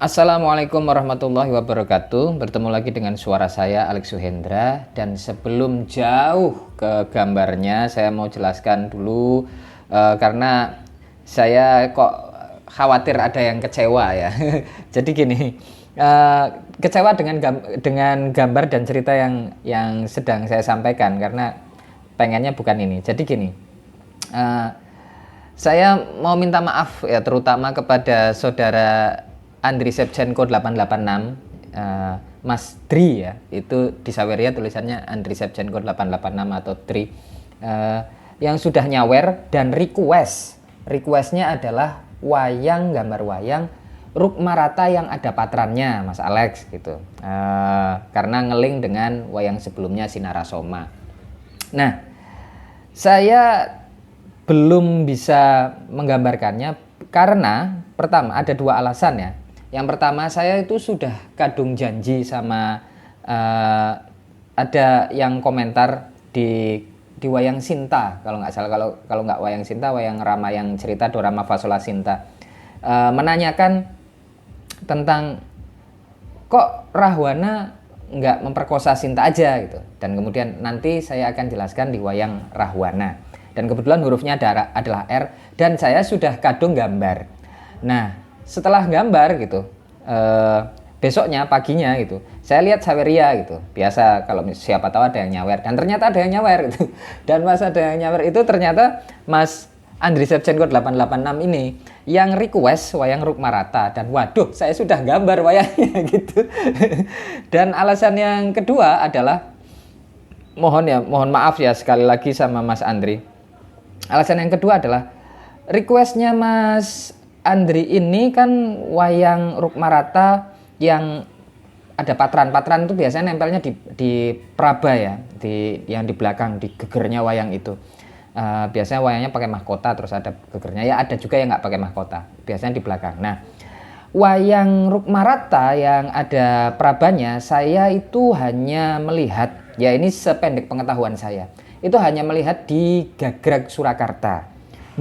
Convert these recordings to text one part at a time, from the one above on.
Assalamualaikum warahmatullahi wabarakatuh. Bertemu lagi dengan suara saya Alex Suhendra. Dan sebelum jauh ke gambarnya, saya mau jelaskan dulu karena saya kok khawatir ada yang kecewa ya. Jadi gini, kecewa dengan gambar dan cerita yang sedang saya sampaikan karena pengennya bukan ini. Jadi gini, saya mau minta maaf ya, terutama kepada saudara Andriy Shevchenko 886, Mas Dri ya, itu di Saweria tulisannya Andriy Shevchenko 886 atau Dri, yang sudah nyawer dan requestnya adalah gambar wayang Rukmarata yang ada patrannya, Mas Alex gitu, karena ngeling dengan wayang sebelumnya Sinarasoma. Nah, saya belum bisa menggambarkannya karena pertama ada dua alasan ya. Yang pertama, saya itu sudah kadung janji sama ada yang komentar di wayang Sinta kalau nggak salah, kalau nggak wayang Sinta, wayang Rama yang cerita Dorama Fasola Sinta, menanyakan tentang kok Rahwana nggak memperkosa Sinta aja gitu. Dan kemudian nanti saya akan jelaskan di wayang Rahwana. Dan kebetulan hurufnya adalah R dan saya sudah kadung gambar. Nah, setelah gambar gitu, besoknya paginya gitu, saya lihat Saweria gitu. Biasa kalau siapa tahu ada yang nyawer, dan ternyata ada yang nyawer gitu. Dan Mas ada yang nyawer itu ternyata Mas Andriy Shevchenko 886 ini yang request wayang Rukmarata, dan waduh, saya sudah gambar wayangnya gitu. Dan alasan yang kedua adalah mohon maaf ya sekali lagi sama Mas Andri. Alasan yang kedua adalah requestnya Mas Andri ini kan wayang Rukmarata yang ada patran itu biasanya nempelnya di praba ya, yang di belakang, di gegernya wayang itu. Biasanya wayangnya pakai mahkota, terus ada gegernya. Ya ada juga yang nggak pakai mahkota, biasanya di belakang. Nah, wayang Rukmarata yang ada prabanya, saya itu hanya melihat, ya ini sependek pengetahuan saya, itu hanya melihat di Gagrag Surakarta.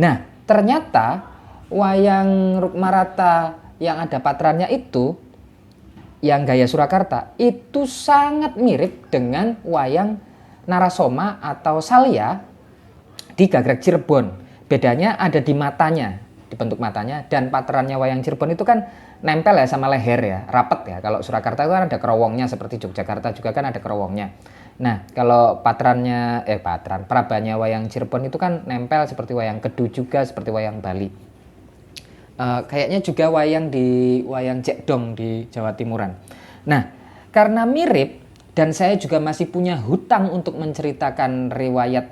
Nah, ternyata wayang Rukmarata yang ada patrannya itu, yang gaya Surakarta, itu sangat mirip dengan wayang Narasoma atau Salya di Gagrag Cirebon. Bedanya ada di matanya, di bentuk matanya, dan patrannya wayang Cirebon itu kan nempel ya sama leher ya, rapet ya. Kalau Surakarta itu kan ada kerowongnya, seperti Yogyakarta juga kan ada kerowongnya. Nah, kalau prabanya wayang Cirebon itu kan nempel seperti wayang Kedu juga, seperti wayang Bali. Kayaknya juga wayang Cekdong di Jawa Timuran. Nah, karena mirip dan saya juga masih punya hutang untuk menceritakan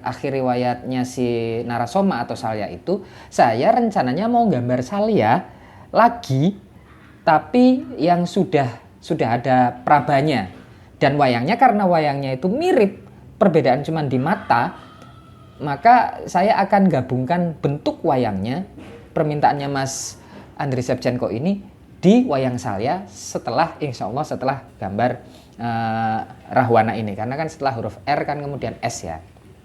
akhir riwayatnya si Narasoma atau Salya itu, saya rencananya mau gambar Salya lagi, tapi yang sudah ada prabanya. Dan wayangnya, karena wayangnya itu mirip, perbedaan cuma di mata, maka saya akan gabungkan bentuk wayangnya, permintaannya Mas Andriy Shevchenko ini, di wayang Salya insya Allah setelah gambar Rahwana ini. Karena kan setelah huruf R kan kemudian S ya.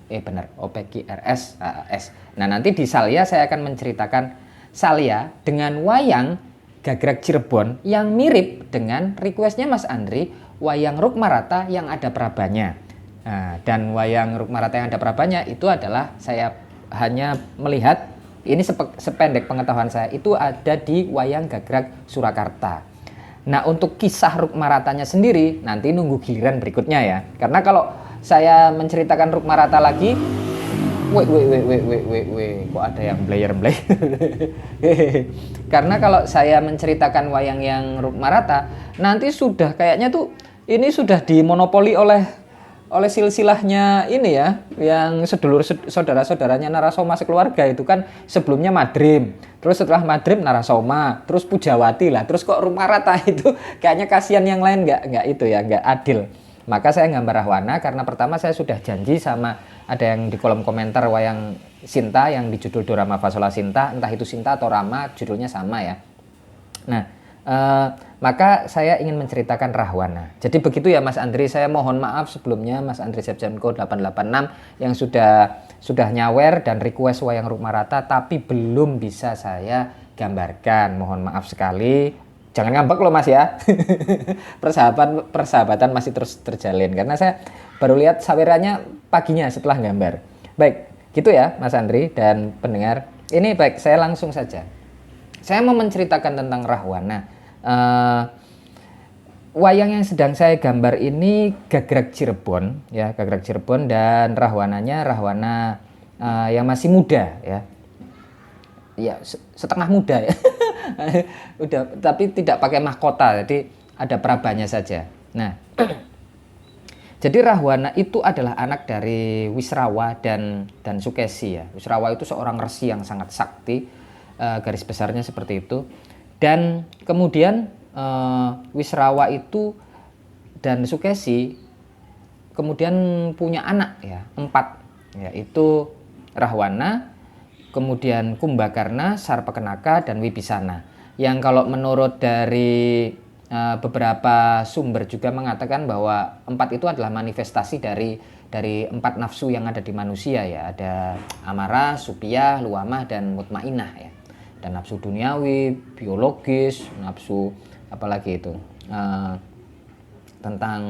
Benar, OPQRS S. Nah, nanti di Salya saya akan menceritakan Salya dengan wayang Gagrag Cirebon yang mirip dengan requestnya Mas Andri, wayang Rukmarata yang ada prabanya. Nah, dan wayang Rukmarata yang ada prabanya itu adalah, saya hanya melihat, ini sependek pengetahuan saya, itu ada di wayang Gagrag Surakarta. Nah, untuk kisah Rukmaratanya sendiri nanti nunggu giliran berikutnya ya. Karena kalau saya menceritakan Rukmarata lagi, kok ada yang blayer. Karena kalau saya menceritakan wayang yang Rukmarata, nanti sudah kayaknya tuh ini sudah dimonopoli oleh silsilahnya ini ya, yang saudara-saudaranya Narasoma sekeluarga itu kan sebelumnya Madrim, terus setelah Madrim Narasoma, terus Pujawati lah, terus kok Rukmarata itu kayaknya kasihan yang lain, nggak itu ya, nggak adil. Maka saya gambar Rahwana karena pertama saya sudah janji sama, ada yang di kolom komentar wayang Sinta yang di judul Dorama Fasola Sinta, entah itu Sinta atau Rama, judulnya sama ya. Nah, maka saya ingin menceritakan Rahwana. Jadi begitu ya Mas Andri, saya mohon maaf sebelumnya Mas Andriy Shevchenko 886 yang sudah nyawer dan request wayang Rukmarata tapi belum bisa saya gambarkan. Mohon maaf sekali. Jangan ngambek loh Mas ya. Persahabatan masih terus terjalin karena saya baru lihat sawerannya paginya setelah gambar. Baik, gitu ya Mas Andri dan pendengar. Ini baik, saya langsung saja. Saya mau menceritakan tentang Rahwana. Wayang yang sedang saya gambar ini Gagrag Cirebon ya, Gagrag Cirebon, dan Rahwananya Rahwana yang masih muda ya. Ya, setengah muda ya. Udah, tapi tidak pakai mahkota, jadi ada perabanya saja. Nah, jadi Rahwana itu adalah anak dari Wisrawa dan Sukesi ya. Wisrawa itu seorang resi yang sangat sakti, garis besarnya seperti itu. Dan kemudian Wisrawa itu dan Sukesi kemudian punya anak ya, 4, yaitu Rahwana, kemudian Kumbakarna, Sarpakenaka, dan Wibisana. Yang kalau menurut dari beberapa sumber juga mengatakan bahwa 4 itu adalah manifestasi dari 4 nafsu yang ada di manusia ya. Ada amarah, supiyah, luamah, dan mutmainah ya. Dan nafsu duniawi, biologis, nafsu apalagi itu tentang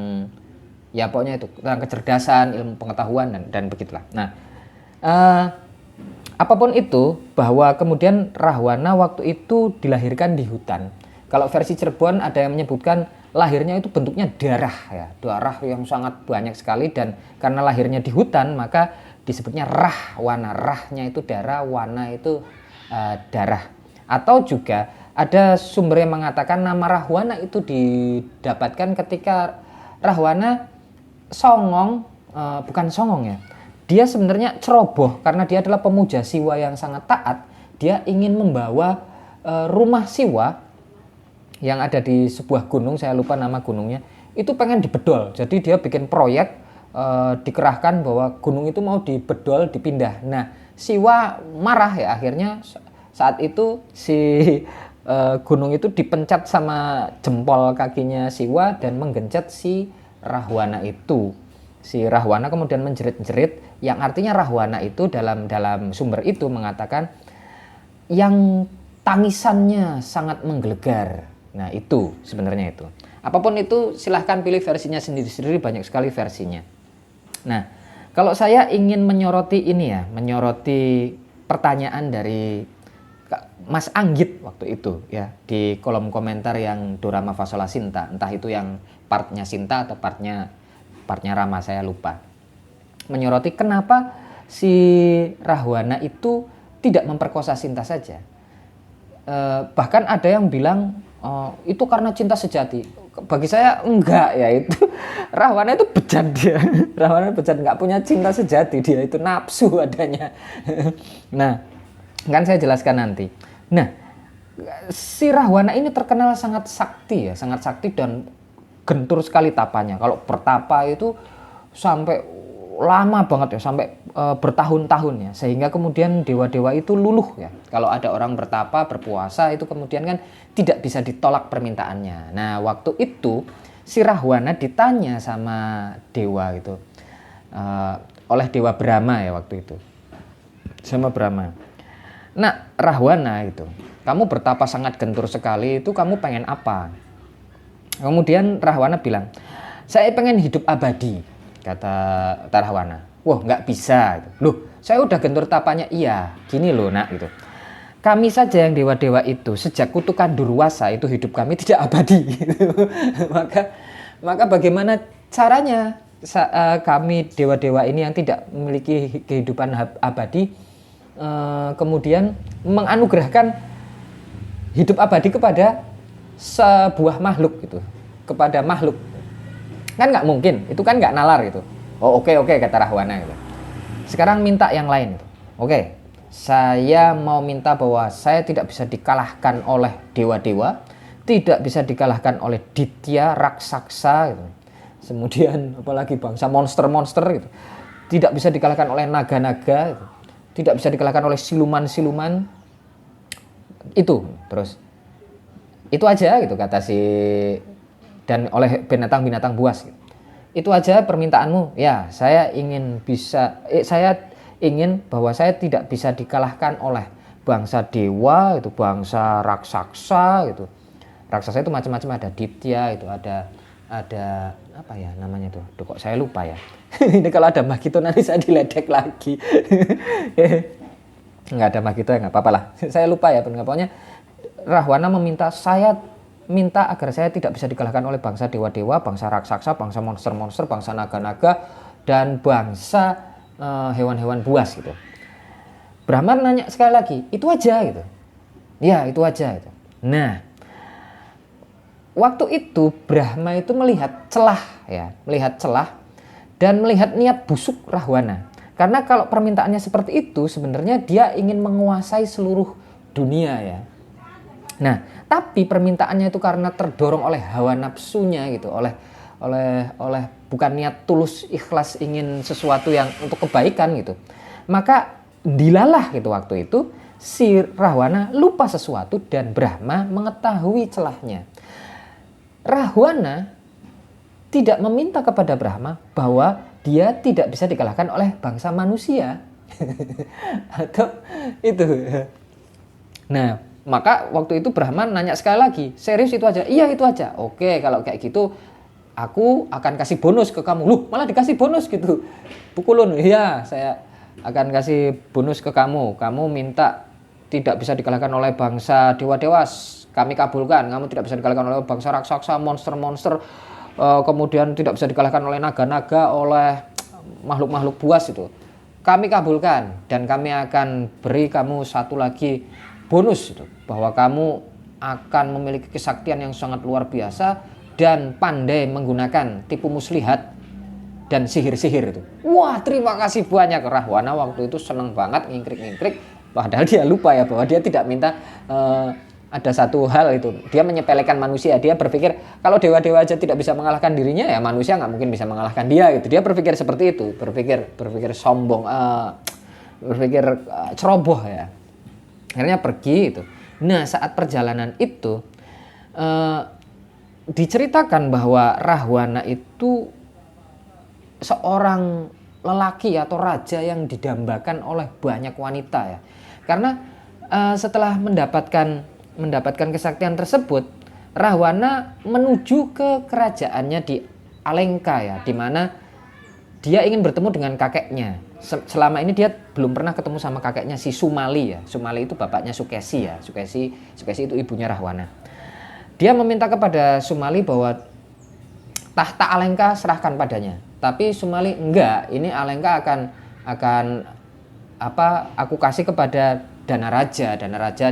ya pokoknya itu tentang kecerdasan, ilmu pengetahuan dan begitulah. Nah, apapun itu, bahwa kemudian Rahwana waktu itu dilahirkan di hutan. Kalau versi Cirebon ada yang menyebutkan lahirnya itu bentuknya darah ya, darah yang sangat banyak sekali, dan karena lahirnya di hutan maka disebutnya Rahwana. Rahnya itu darah, wana itu darah. Atau juga ada sumber yang mengatakan nama Rahwana itu didapatkan ketika Rahwana songong, bukan songong ya. Dia sebenarnya ceroboh karena dia adalah pemuja Siwa yang sangat taat. Dia ingin membawa rumah Siwa yang ada di sebuah gunung, saya lupa nama gunungnya, itu pengen dibedol. Jadi dia bikin proyek, dikerahkan bahwa gunung itu mau dibedol, dipindah. Nah, Siwa marah ya, akhirnya saat itu si gunung itu dipencet sama jempol kakinya Siwa dan menggencet si Rahwana itu. Si Rahwana kemudian menjerit-jerit, yang artinya Rahwana itu dalam sumber itu mengatakan yang tangisannya sangat menggelegar. Nah, itu sebenarnya itu. Apapun itu silahkan pilih versinya sendiri-sendiri, banyak sekali versinya. Nah, kalau saya ingin menyoroti ini ya, menyoroti pertanyaan dari Mas Anggit waktu itu ya, di kolom komentar yang Dorama Fasola Sinta, entah itu yang partnya Sinta atau partnya Rama, saya lupa. Menyoroti kenapa si Rahwana itu tidak memperkosa Sinta saja. Bahkan ada yang bilang itu karena cinta sejati. Bagi saya enggak ya, itu Rahwana itu bejat dia. Rahwana bejat, nggak punya cinta sejati, dia itu nafsu adanya. Nah, kan saya jelaskan nanti. Nah, si Rahwana ini terkenal sangat sakti ya, sangat sakti dan gentur sekali tapanya. Kalau bertapa itu sampai lama banget ya, sampai bertahun-tahun ya, sehingga kemudian dewa-dewa itu luluh ya. Kalau ada orang bertapa, berpuasa itu kemudian kan tidak bisa ditolak permintaannya. Nah, waktu itu si Rahwana ditanya sama dewa itu, oleh Dewa Brahma ya waktu itu, sama Brahma. Nah, Rahwana itu, kamu bertapa sangat gentur sekali, itu kamu pengen apa? Kemudian Rahwana bilang, saya pengen hidup abadi, kata Rahwana. Wah, nggak bisa. Loh, saya udah gentur tapanya. Iya, gini loh nak gitu. Kami saja yang dewa-dewa itu sejak kutukan Durwasa itu hidup kami tidak abadi. maka bagaimana caranya kami dewa-dewa ini yang tidak memiliki kehidupan abadi kemudian menganugerahkan hidup abadi kepada sebuah makhluk gitu, kepada makhluk, kan nggak mungkin, itu kan nggak nalar gitu. Oh oke, kata Rahwana gitu. Sekarang minta yang lain gitu. Oke, saya mau minta bahwa saya tidak bisa dikalahkan oleh dewa-dewa, tidak bisa dikalahkan oleh ditya, raksasa gitu. Kemudian apalagi bangsa monster-monster gitu, tidak bisa dikalahkan oleh naga-naga gitu, tidak bisa dikalahkan oleh siluman-siluman itu. Terus itu aja gitu kata si, dan oleh binatang-binatang buas gitu. Itu aja permintaanmu? Ya, saya ingin bahwa saya tidak bisa dikalahkan oleh bangsa dewa itu, bangsa raksasa gitu, Raksasa itu macam-macam, ada Ditya itu, ada apa ya namanya tuh? Duh, kok saya lupa ya. Ini kalau ada Mahito nanti saya diledek lagi. Nggak ada Mahito ya nggak apa-apa lah. Saya lupa ya, pokoknya Rahwana minta agar saya tidak bisa dikalahkan oleh bangsa dewa-dewa, bangsa raksasa, bangsa monster-monster, bangsa naga-naga, dan bangsa hewan-hewan buas gitu. Brahma nanya sekali lagi, itu aja gitu. Ya, itu aja gitu. Nah, waktu itu Brahma itu melihat celah dan melihat niat busuk Rahwana. Karena kalau permintaannya seperti itu, sebenarnya dia ingin menguasai seluruh dunia ya. Nah, tapi permintaannya itu karena terdorong oleh hawa nafsunya gitu, oleh bukan niat tulus ikhlas ingin sesuatu yang untuk kebaikan gitu. Maka dilalah gitu waktu itu si Rahwana lupa sesuatu dan Brahma mengetahui celahnya. Rahwana tidak meminta kepada Brahma bahwa dia tidak bisa dikalahkan oleh bangsa manusia. Atau itu. Nah, maka waktu itu Brahma nanya sekali lagi, serius itu aja? Iya itu aja. Oke, kalau kayak gitu aku akan kasih bonus ke kamu. Loh, malah dikasih bonus gitu. Pukulun. Iya, saya akan kasih bonus ke kamu. Kamu minta tidak bisa dikalahkan oleh bangsa dewa-dewa, kami kabulkan. Kamu tidak bisa dikalahkan oleh bangsa raksasa, monster-monster, kemudian tidak bisa dikalahkan oleh naga-naga, oleh makhluk-makhluk buas itu. Kami kabulkan dan kami akan beri kamu satu lagi bonus itu, bahwa kamu akan memiliki kesaktian yang sangat luar biasa dan pandai menggunakan tipu muslihat dan sihir-sihir itu. Wah, terima kasih banyak. Rahwana waktu itu seneng banget, ngingkrik-ngingkrik, padahal dia lupa ya bahwa dia tidak minta ada satu hal itu. Dia menyepelekan manusia. Dia berpikir kalau dewa-dewa aja tidak bisa mengalahkan dirinya, ya manusia nggak mungkin bisa mengalahkan dia gitu. Dia berpikir seperti itu, berpikir sombong, berpikir ceroboh ya. Akhirnya pergi itu. Nah, saat perjalanan itu diceritakan bahwa Rahwana itu seorang lelaki atau raja yang didambakan oleh banyak wanita ya. Karena setelah mendapatkan kesaktian tersebut, Rahwana menuju ke kerajaannya di Alengka ya, di mana dia ingin bertemu dengan kakeknya. Selama ini dia belum pernah ketemu sama kakeknya si Sumali ya. Sumali itu bapaknya Sukesi ya. Sukesi itu ibunya Rahwana. Dia meminta kepada Sumali bahwa tahta Alengka serahkan padanya. Tapi Sumali enggak, ini Alengka akan aku kasih kepada Danaraja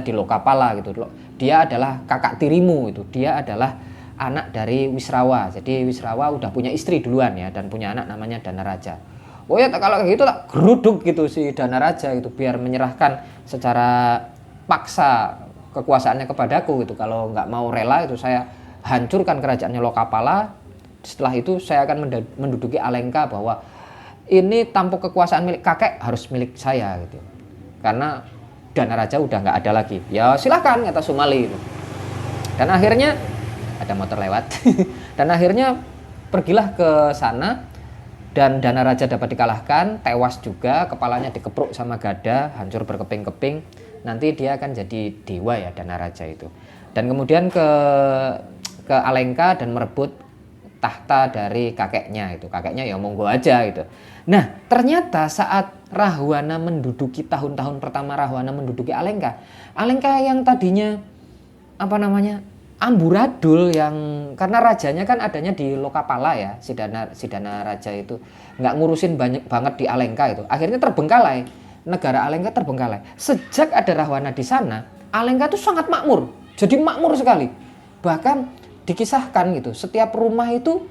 di Lokapala gitu. Dia adalah kakak tirimu itu. Dia adalah anak dari Wisrawa. Jadi Wisrawa udah punya istri duluan ya dan punya anak namanya Danaraja. Oh ya, kalau kayak gitu tak geruduk gitu si Danaraja itu biar menyerahkan secara paksa kekuasaannya kepadaku gitu. Kalau nggak mau rela itu saya hancurkan kerajaannya Lokapala. Setelah itu saya akan menduduki Alengka, bahwa ini tampuk kekuasaan milik kakek harus milik saya gitu. Karena Danaraja udah nggak ada lagi. Ya silakan, kata Sumali itu. Dan akhirnya ada motor lewat. Dan akhirnya pergilah ke sana dan Danaraja dapat dikalahkan, tewas juga, kepalanya dikepruk sama gada, hancur berkeping-keping. Nanti dia akan jadi dewa ya Danaraja itu. Dan kemudian ke Alengka dan merebut tahta dari kakeknya itu. Kakeknya ya monggo aja gitu. Nah, ternyata saat Rahwana menduduki tahun-tahun pertama Rahwana menduduki Alengka yang tadinya amburadul, yang karena rajanya kan adanya di Lokapala ya, si Danaraja itu nggak ngurusin banyak banget di Alengka itu. Akhirnya terbengkalai, negara Alengka terbengkalai. Sejak ada Rahwana di sana, Alengka itu sangat makmur, jadi makmur sekali. Bahkan dikisahkan gitu, setiap rumah itu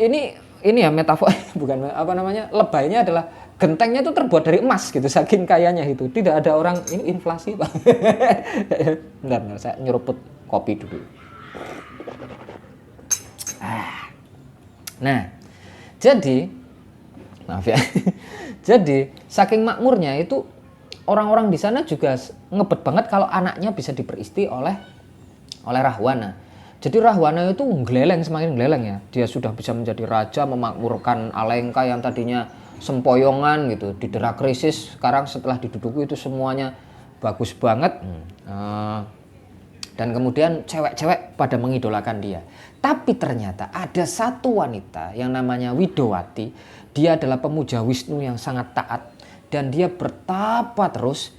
ini ya metafor bukan lebaynya adalah gentengnya itu terbuat dari emas gitu, saking kayanya itu. Tidak ada orang, ini inflasi Pak. Bentar, saya nyeruput kopi dulu. Nah, jadi maaf ya. Jadi saking makmurnya itu orang-orang di sana juga ngebet banget kalau anaknya bisa diperisti oleh Rahwana. Jadi Rahwana itu semakin geleleng ya. Dia sudah bisa menjadi raja, memakmurkan Alengka yang tadinya sempoyongan gitu, didera krisis. Sekarang setelah diduduki itu semuanya bagus banget. Dan kemudian cewek-cewek pada mengidolakan dia. Tapi ternyata ada satu wanita yang namanya Widowati. Dia adalah pemuja Wisnu yang sangat taat. Dan dia bertapa terus.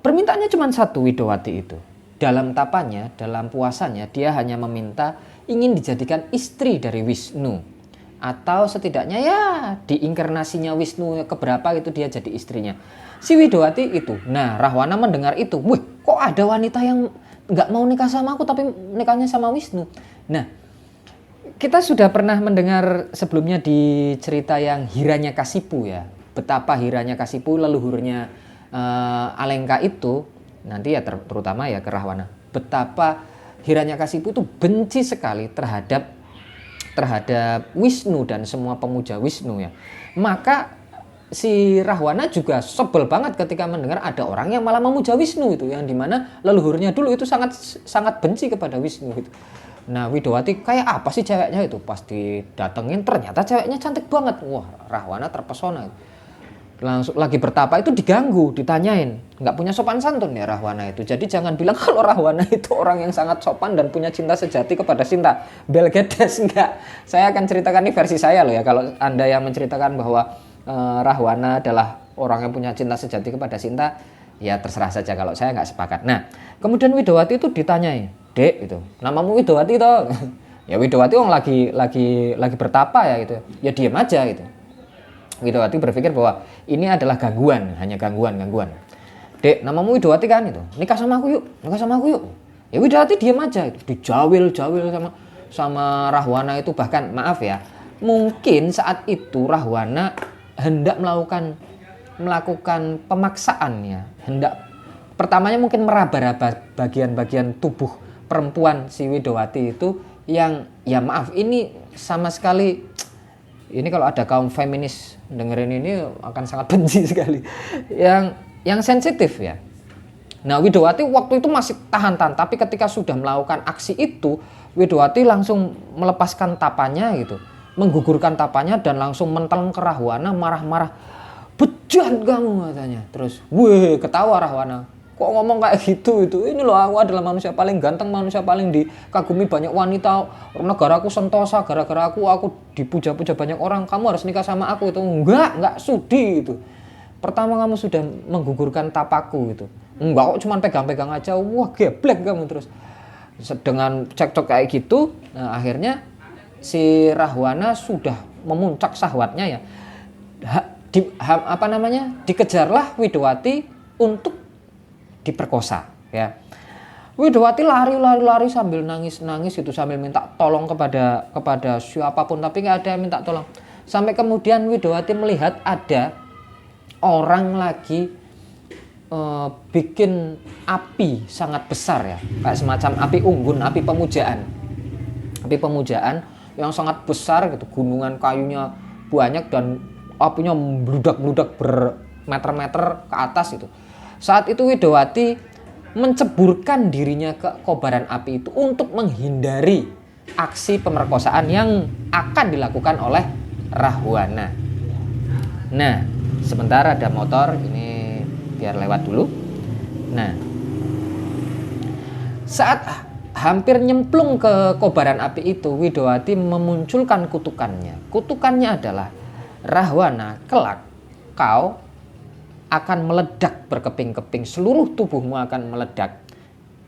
Permintaannya cuma satu, Widowati itu. Dalam tapanya, dalam puasanya, dia hanya meminta ingin dijadikan istri dari Wisnu. Atau setidaknya ya diinkarnasinya Wisnu keberapa itu dia jadi istrinya. Si Widowati itu. Nah, Rahwana mendengar itu. Wih, kok ada wanita yang nggak mau nikah sama aku tapi nikahnya sama Wisnu. Nah, kita sudah pernah mendengar sebelumnya di cerita yang Hiranyakasipu ya. Betapa Hiranyakasipu leluhurnya Alengka itu nanti ya terutama ya ke Rahwana. Betapa Hiranyakasipu itu benci sekali terhadap Wisnu dan semua pemuja Wisnu ya. Maka si Rahwana juga sebel banget ketika mendengar ada orang yang malah memuja Wisnu itu, yang dimana leluhurnya dulu itu sangat benci kepada Wisnu gitu. Nah, Widowati kayak apa sih ceweknya itu? Pas didatengin ternyata ceweknya cantik banget. Wah, Rahwana terpesona. Langsung lagi bertapa itu diganggu, ditanyain. Nggak punya sopan santun ya Rahwana itu. Jadi jangan bilang kalau Rahwana itu orang yang sangat sopan dan punya cinta sejati kepada Sinta. Belgedes enggak. Saya akan ceritakan ini versi saya loh ya. Kalau Anda yang menceritakan bahwa Rahwana adalah orang yang punya cinta sejati kepada Sinta, ya terserah saja, kalau saya nggak sepakat. Nah, kemudian Widowati itu ditanyai, Dek, itu namamu Widowati toh? Ya Widowati orang lagi bertapa ya gitu. Ya diam aja gitu. Widowati berpikir bahwa ini adalah gangguan, hanya gangguan. Dek, namamu Widowati kan itu? Nikah sama aku yuk. Ya Widowati diam aja itu. Dijawil sama Rahwana itu, bahkan maaf ya. Mungkin saat itu Rahwana hendak melakukan pemaksaan ya. Pertamanya mungkin meraba-raba bagian-bagian tubuh perempuan si Widowati itu yang ya maaf ini sama sekali, ini kalau ada kaum feminis dengerin ini akan sangat benci sekali. Yang sensitif ya. Nah, Widowati waktu itu masih tahan-tahan, tapi ketika sudah melakukan aksi itu, Widowati langsung melepaskan tapanya gitu. Menggugurkan tapanya dan langsung menteleng ke Rahwana, marah-marah. Bejat kamu katanya. Terus, wih, ketawa Rahwana. Kok ngomong kayak gitu itu? Ini loh, aku adalah manusia paling ganteng, manusia paling dikagumi banyak wanita. Negaraku sentosa, gara-gara aku dipuja-puja banyak orang. Kamu harus nikah sama aku itu. Enggak sudi itu. Pertama kamu sudah menggugurkan tapaku itu. Enggak kok cuma pegang-pegang aja. Wah, geblek kamu terus. Dengan cekcok kayak gitu, nah akhirnya si Rahwana sudah memuncak syahwatnya ya. Dikejarlah Widowati untuk diperkosa ya. Widowati lari sambil nangis itu, sambil minta tolong kepada siapapun, tapi nggak ada yang minta tolong. Sampai kemudian Widowati melihat ada orang lagi bikin api sangat besar ya, kayak semacam api unggun, api pemujaan yang sangat besar gitu, gunungan kayunya banyak dan apinya meludak-meludak bermeter-meter ke atas itu. Saat itu Widowati menceburkan dirinya ke kobaran api itu untuk menghindari aksi pemerkosaan yang akan dilakukan oleh Rahwana. Nah, sebentar ada motor, ini biar lewat dulu. Nah, saat hampir nyemplung ke kobaran api itu, Widowati memunculkan kutukannya. Kutukannya adalah, Rahwana, kelak kau akan meledak berkeping-keping, seluruh tubuhmu akan meledak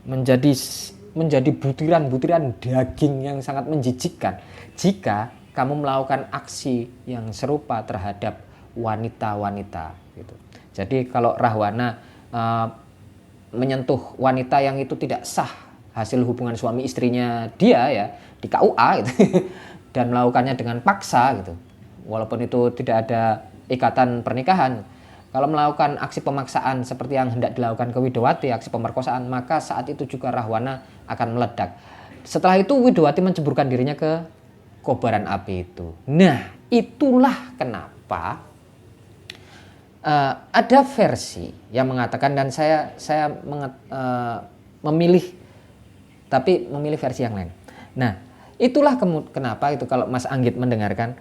menjadi butiran-butiran daging yang sangat menjijikkan jika kamu melakukan aksi yang serupa terhadap wanita-wanita gitu. Jadi kalau Rahwana menyentuh wanita yang itu tidak sah, hasil hubungan suami istrinya dia ya di KUA gitu, dan melakukannya dengan paksa gitu, walaupun itu tidak ada ikatan pernikahan. Kalau melakukan aksi pemaksaan seperti yang hendak dilakukan ke Widowati, aksi pemerkosaan, maka saat itu juga Rahwana akan meledak. Setelah itu Widowati menceburkan dirinya ke kobaran api itu. Nah, itulah kenapa ada versi yang mengatakan, dan saya memilih versi yang lain. Nah, itulah kenapa itu kalau Mas Anggit mendengarkan,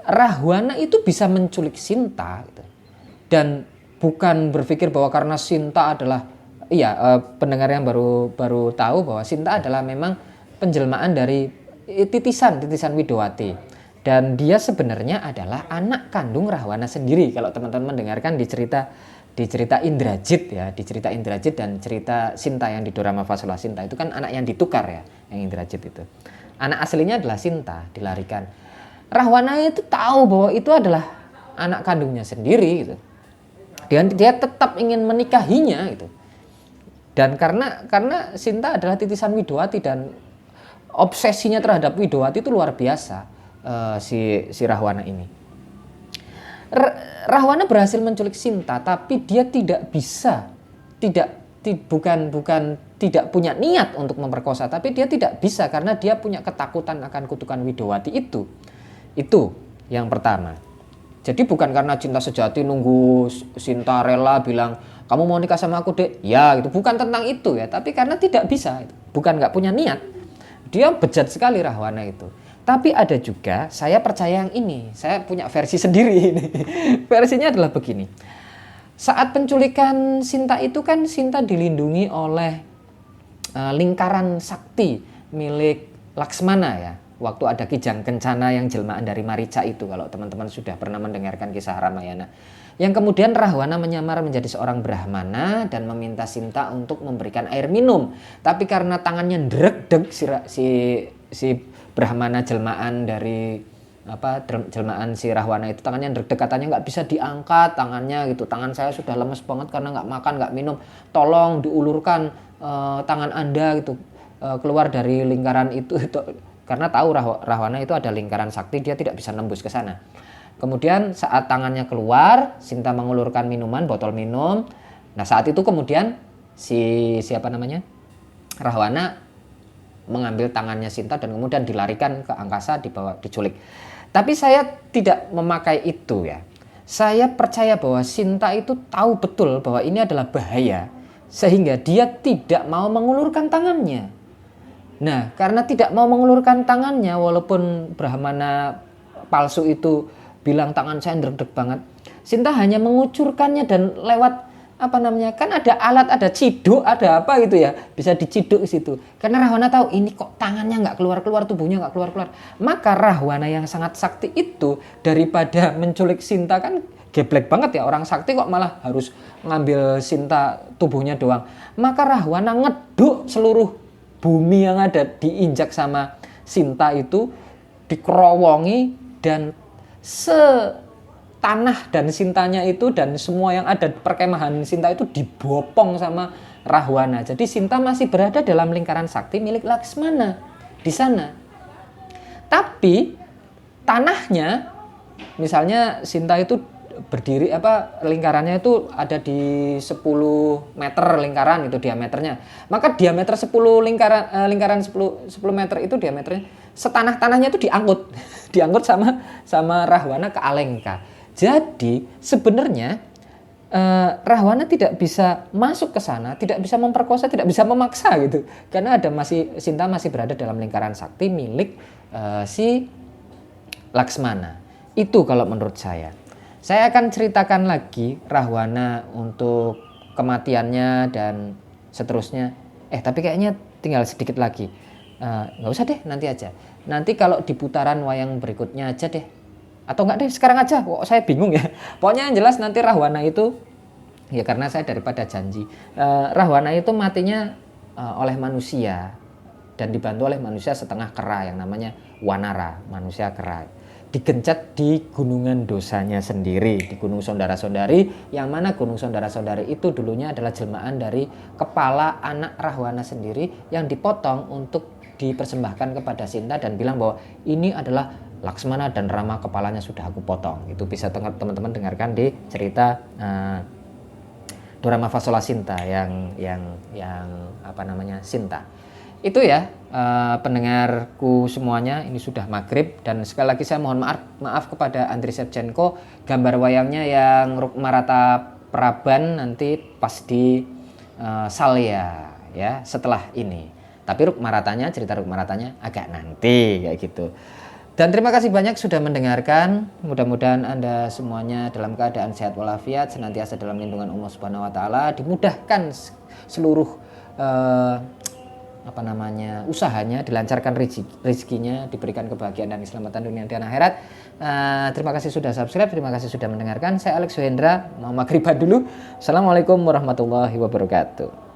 Rahwana itu bisa menculik Sinta gitu. Dan bukan berpikir bahwa karena Sinta adalah pendengar yang baru tahu bahwa Sinta adalah memang penjelmaan dari titisan Widowati, dan dia sebenarnya adalah anak kandung Rahwana sendiri. Kalau teman-teman mendengarkan di cerita Indrajit ya, di cerita Indrajit dan cerita Sinta yang di Dorama Fasola Sinta itu kan anak yang ditukar ya, yang Indrajit itu. Anak aslinya adalah Sinta, dilarikan. Rahwana itu tahu bahwa itu adalah anak kandungnya sendiri gitu. Dan dia tetap ingin menikahinya gitu. Dan karena Sinta adalah titisan Widowati dan obsesinya terhadap Widowati itu luar biasa, si Rahwana ini. Rahwana berhasil menculik Sinta, tapi dia tidak bisa, bukan tidak punya niat untuk memperkosa, tapi dia tidak bisa karena dia punya ketakutan akan kutukan Widowati itu. Itu yang pertama. Jadi bukan karena cinta sejati nunggu Sinta rela bilang kamu mau nikah sama aku dek, ya gitu, bukan tentang itu ya, tapi karena tidak bisa, bukan nggak punya niat. Dia bejat sekali Rahwana itu. Tapi ada juga, saya percaya yang ini, saya punya versi sendiri ini. Versinya adalah begini. Saat penculikan Sinta itu kan Sinta dilindungi oleh lingkaran sakti milik Laksmana ya. Waktu ada Kijang Kencana yang jelmaan dari Marica itu, kalau teman-teman sudah pernah mendengarkan kisah Ramayana. Yang kemudian Rahwana menyamar menjadi seorang Brahmana dan meminta Sinta untuk memberikan air minum. Tapi karena tangannya ndrek-dek si Brahmana jelmaan dari jelmaan si Rahwana itu, tangannya ndrek-dek, katanya nggak bisa diangkat tangannya gitu. Tangan saya sudah lemes banget karena nggak makan, nggak minum. Tolong diulurkan tangan Anda gitu, keluar dari lingkaran itu. Karena tahu Rahwana itu ada lingkaran sakti, dia tidak bisa nembus ke sana. Kemudian saat tangannya keluar, Sinta mengulurkan minuman, botol minum. Nah saat itu kemudian Rahwana mengambil tangannya Sinta dan kemudian dilarikan ke angkasa, diculik. Tapi saya tidak memakai itu ya. Saya percaya bahwa Sinta itu tahu betul bahwa ini adalah bahaya, sehingga dia tidak mau mengulurkan tangannya. Nah, karena tidak mau mengulurkan tangannya, walaupun Brahmana palsu itu bilang tangan saya ndrek-ndrek banget, Sinta hanya mengucurkannya dan lewat kan ada alat, ada ciduk, ada apa gitu ya, bisa diciduk di situ. Karena Rahwana tahu ini kok tangannya nggak keluar-keluar, tubuhnya nggak keluar-keluar. Maka Rahwana yang sangat sakti itu daripada menculik Sinta, kan geblek banget ya, orang sakti kok malah harus ngambil Sinta tubuhnya doang. Maka Rahwana ngeduk seluruh bumi yang ada diinjak sama Sinta itu, dikerowongi, dan tanah dan Sintanya itu dan semua yang ada perkemahan Sinta itu dibopong sama Rahwana. Jadi Sinta masih berada dalam lingkaran sakti milik Laksmana di sana. Tapi tanahnya, misalnya Sinta itu berdiri lingkarannya itu ada di 10 meter lingkaran itu diameternya. Maka diameter 10 lingkaran 10 meter itu diameternya, setanah-tanahnya itu diangkut sama Rahwana ke Alengka. Jadi sebenarnya Rahwana tidak bisa masuk ke sana, tidak bisa memperkosa, tidak bisa memaksa gitu. Karena Sinta masih berada dalam lingkaran sakti milik si Laksmana. Itu kalau menurut saya. Saya akan ceritakan lagi Rahwana untuk kematiannya dan seterusnya. Tapi kayaknya tinggal sedikit lagi. Nggak usah deh, nanti aja. Nanti kalau di putaran wayang berikutnya aja deh. Atau enggak deh, sekarang aja. Saya bingung ya. Pokoknya yang jelas nanti Rahwana itu, ya karena saya daripada janji. Rahwana itu matinya oleh manusia dan dibantu oleh manusia setengah kera yang namanya Wanara, manusia kera. Digencet di gunungan dosanya sendiri, di Gunung Sondara-Sondari, yang mana Gunung Sondara-Sondari itu dulunya adalah jelmaan dari kepala anak Rahwana sendiri yang dipotong untuk dipersembahkan kepada Sinta dan bilang bahwa ini adalah Laksmana dan Rama, kepalanya sudah aku potong. Itu bisa teman-teman dengarkan di cerita Dorama Fasola Sinta yang Sinta. Itu ya pendengarku semuanya, ini sudah maghrib dan sekali lagi saya mohon maaf kepada Andriy Shevchenko, gambar wayangnya yang Rukmarata Praban nanti pas di Salya ya setelah ini. Tapi cerita Rukmaratanya agak nanti kayak gitu. Dan terima kasih banyak sudah mendengarkan. Mudah-mudahan Anda semuanya dalam keadaan sehat walafiat, senantiasa dalam lindungan Allah Subhanahu wa taala, dimudahkan seluruh usahanya, dilancarkan rezekinya, diberikan kebahagiaan dan keselamatan dunia dan akhirat. Terima kasih sudah subscribe, terima kasih sudah mendengarkan. Saya Alex Suhendra, mau maghriban dulu. Assalamualaikum warahmatullahi wabarakatuh.